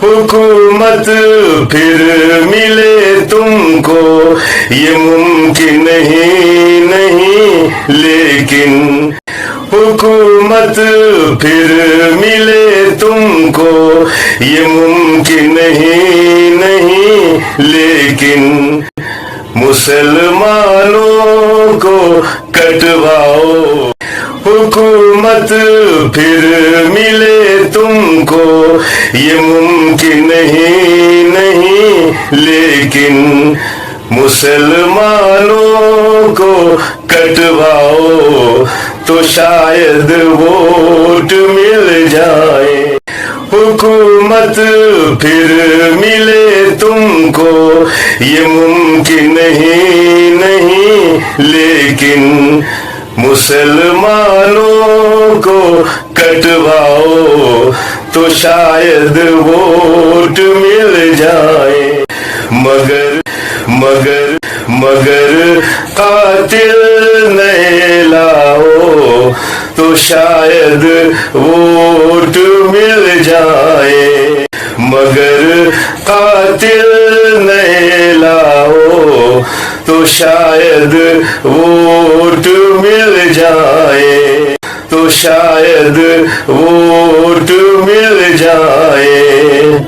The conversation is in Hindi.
हुकूमत फिर मिले तुमको ये मुमकिन ही नहीं, लेकिन हुकूमत फिर मिले तुमको ये मुमकिन ही नहीं, लेकिन मुसलमानों को कटवाओ। हुकूमत फिर मिले तुमको ये मुमकिन ही नहीं, लेकिन मुसलमानों को कटवाओ तो शायद वोट मिल जाए। हुकूमत फिर मिले तुमको ये मुमकिन ही नहीं, लेकिन मुसलमानों को कटवाओ तो शायद वोट मिल जाए। मगर मगर मगर कातिल नहीं लाओ तो शायद वोट मिल जाए। मगर कातिल नहीं लाओ तो शायद वोट मिल जाए, तो शायद वोट मिल जाए।